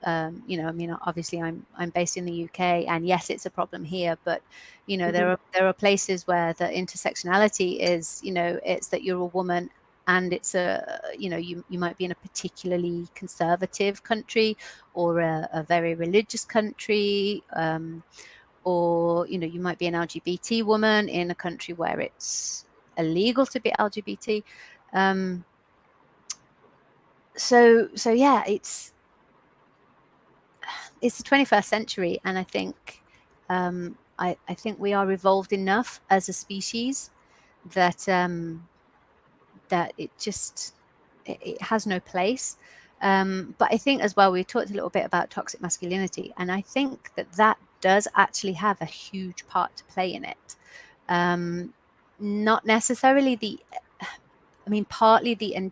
You know, I mean, obviously I'm based in the UK, and yes, it's a problem here, but you know, there are places where the intersectionality is, you know, it's that you're a woman and it's a, you know, you might be in a particularly conservative country or a very religious country, or you know, you might be an LGBT woman in a country where it's illegal to be LGBT. So yeah, it's the 21st century, and I think I think we are evolved enough as a species that that it has no place. But I think as well, we talked a little bit about toxic masculinity, and I think that does actually have a huge part to play in it. Not necessarily partly the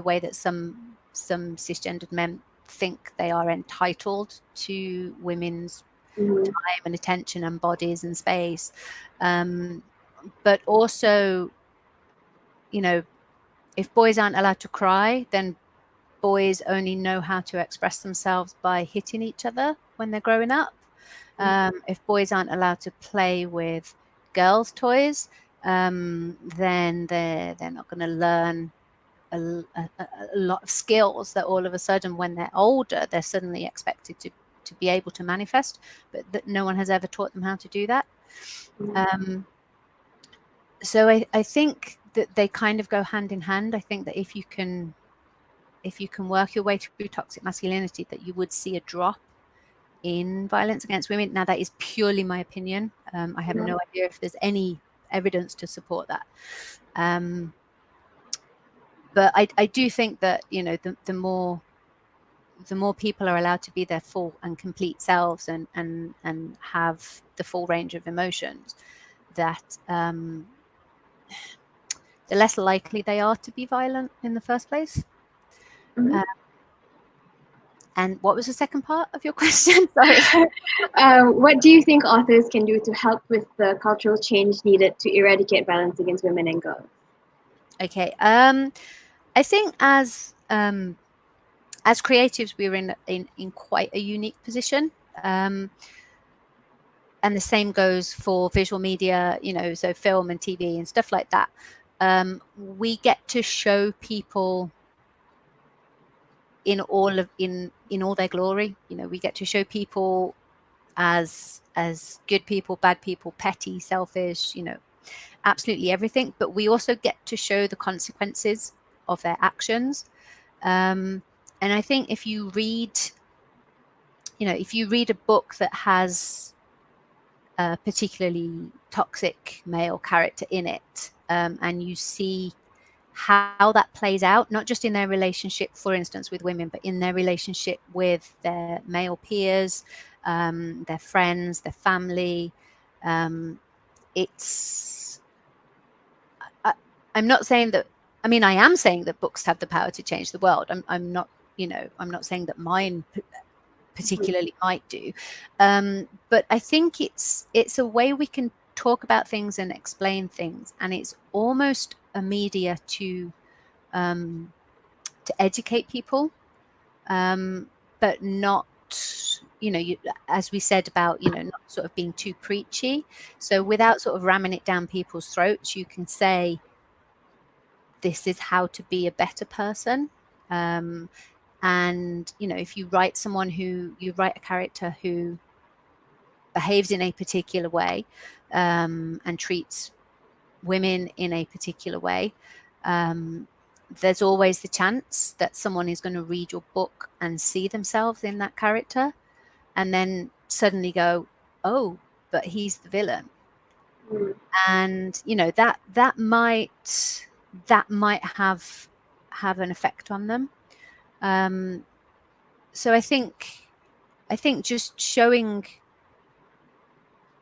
way that some cisgendered men think they are entitled to women's time and attention and bodies and space, but also, you know, if boys aren't allowed to cry, then boys only know how to express themselves by hitting each other when they're growing up. If boys aren't allowed to play with girls' toys, then they're not going to learn a lot of skills that all of a sudden, when they're older, they're suddenly expected to be able to manifest, but that no one has ever taught them how to do that. So I think that they kind of go hand in hand. I think that if you can work your way through toxic masculinity, that you would see a drop in violence against women. Now, that is purely my opinion. I have no idea if there's any evidence to support that. But I do think that, you know, the more people are allowed to be their full and complete selves and have the full range of emotions, that the less likely they are to be violent in the first place. And what was the second part of your question? Sorry. What do you think authors can do to help with the cultural change needed to eradicate violence against women and girls? Okay. I think as creatives, we're in quite a unique position. And the same goes for visual media, you know, so film and TV and stuff like that. we get to show people in all their glory. You know, we get to show people as good people, bad people, petty, selfish, you know, absolutely everything. But we also get to show the consequences of their actions. And I think if you read a book that has a particularly toxic male character in it, and you see how that plays out, not just in their relationship, for instance, with women, but in their relationship with their male peers, their friends, their family. It's, I'm not saying that, I mean, I am saying that books have the power to change the world. I'm not, I'm not saying that mine particularly might do. But I think it's a way we can talk about things and explain things, and it's almost a media to educate people, but not, as we said about, not sort of being too preachy. So without sort of ramming it down people's throats, you can say, this is how to be a better person. And, if you write a character who behaves in a particular way, and treats women in a particular way, there's always the chance that someone is going to read your book and see themselves in that character, and then suddenly go, oh, but he's the villain. And that might have an effect on them. So I think just showing,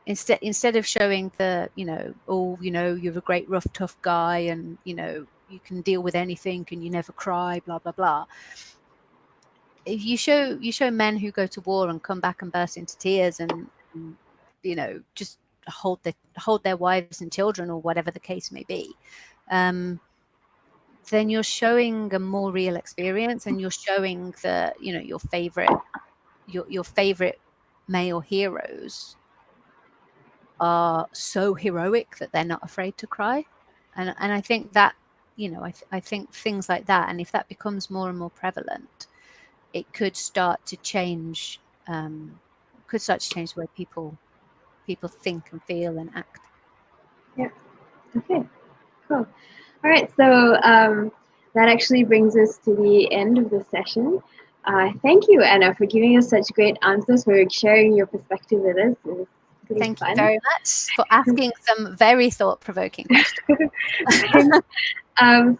instead of showing the, you're a great rough tough guy, and you can deal with anything and you never cry, blah blah blah. If you show men who go to war and come back and burst into tears, and just hold their wives and children, or whatever the case may be, then you're showing a more real experience, and you're showing the, your favorite male heroes are so heroic that they're not afraid to cry. And I think that, I think things like that, and if that becomes more and more prevalent, it could start to change the way people think and feel and act. Yeah. Okay. Cool. All right. So that actually brings us to the end of the session. Thank you, Anna, for giving us such great answers, for sharing your perspective with us. It was pretty Thank fun. you very much for asking some very thought-provoking questions.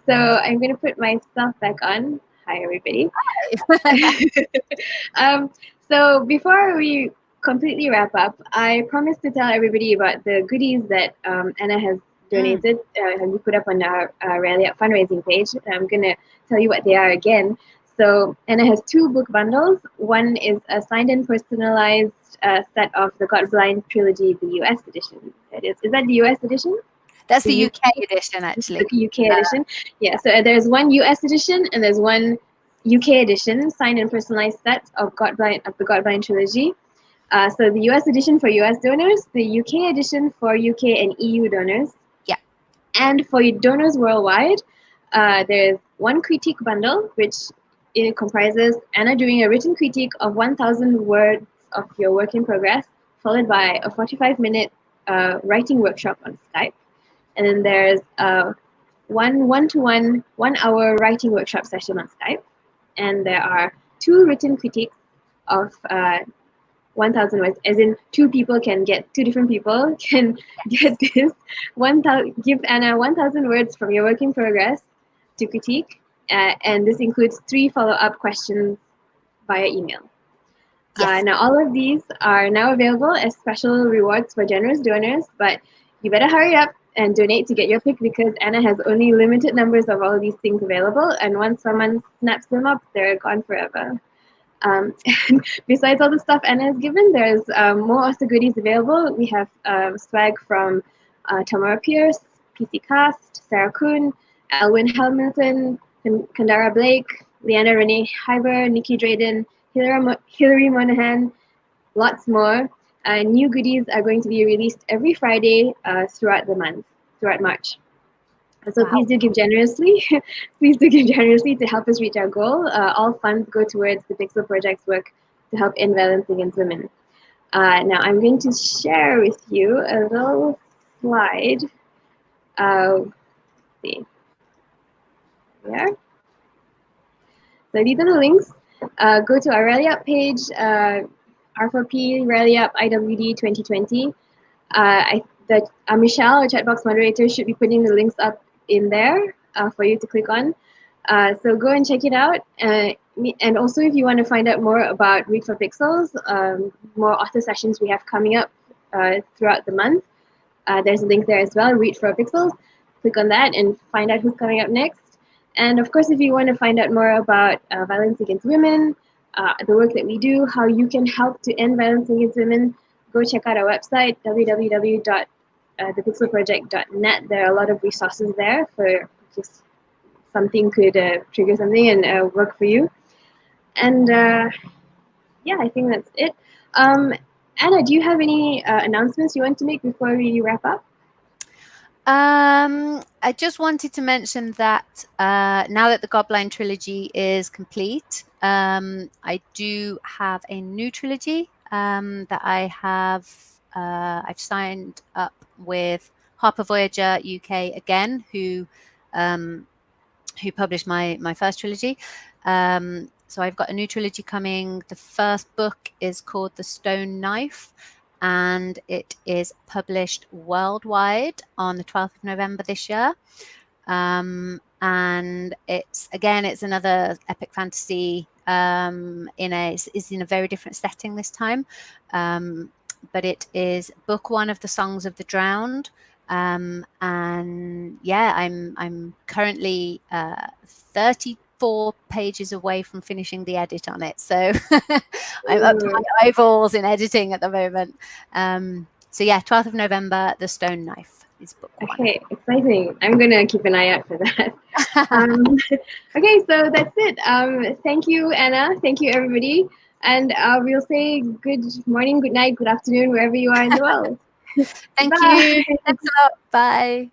So I'm going to put myself back on. Hi, everybody. Hi. So before we completely wrap up, I promised to tell everybody about the goodies that Anna has donated, and we put up on our Rally Up fundraising page. I'm going to tell you what they are again. So Anna has 2 book bundles. One is a signed and personalized set of the GODBLIND trilogy, the US edition. Is that the US edition? That's the UK edition, actually. The UK edition. Yeah, so there's one US edition and there's one UK edition, signed and personalized set of the GODBLIND trilogy. So the US edition for US donors, the UK edition for UK and EU donors. Yeah. And for donors worldwide, there's one critique bundle, which it comprises Anna doing a written critique of 1,000 words of your work in progress, followed by a 45-minute writing workshop on Skype. And then there's one-to-one, 1-hour writing workshop session on Skype. And there are 2 written critiques of 1,000 words, as in 2 different people can get this. Give Anna 1,000 words from your work in progress to critique. And this includes 3 follow-up questions via email. Yes. Now, all of these are now available as special rewards for generous donors, but you better hurry up and donate to get your pick, because Anna has only limited numbers of all of these things available, and once someone snaps them up, they're gone forever. And besides all the stuff Anna has given, there's more of the goodies available. We have swag from Tamara Pierce, PC Cast, Sarah Kuhn, Elwyn Hamilton, Kandara Blake, Leanna Renee Hyber, Nikki Drayden, Hilary Monahan, lots more. New goodies are going to be released every Friday throughout March. So Wow. please do give generously. Please do give generously to help us reach our goal. All funds go towards the Pixel Project's work to help end violence against women. Now I'm going to share with you a little slide. Let's see here. So these are the links. Go to our Rally Up page, R4P Rally Up IWD 2020. Michelle, our chatbox moderator, should be putting the links up in there for you to click on. So go and check it out. And also, if you want to find out more about Read for Pixels, more author sessions we have coming up throughout the month, there's a link there as well, Read for Pixels. Click on that and find out who's coming up next. And of course, if you want to find out more about violence against women, the work that we do, how you can help to end violence against women, go check out our website, www.thepixelproject.net. There are a lot of resources there for just something could trigger something and work for you. And yeah, I think that's it. Anna, do you have any announcements you want to make before we wrap up? I just wanted to mention that now that the GODBLIND trilogy is complete, I do have a new trilogy that I've signed up with Harper Voyager UK again, who published my first trilogy. So I've got a new trilogy coming. The first book is called The Stone Knife, and it is published worldwide on the 12th of November this year. And it's another epic fantasy is in a very different setting this time. But it is book one of the Songs of the Drowned. And yeah, I'm currently 34 pages away from finishing the edit on it, so I'm up to my eyeballs in editing at the moment. So yeah, 12th of November, The Stone Knife is book one. Okay, exciting. I'm gonna keep an eye out for that. Okay, so that's it. Thank you, Anna. Thank you, everybody. And we'll say good morning, good night, good afternoon, wherever you are in the world. Thank Bye. you. Thanks a lot. Bye.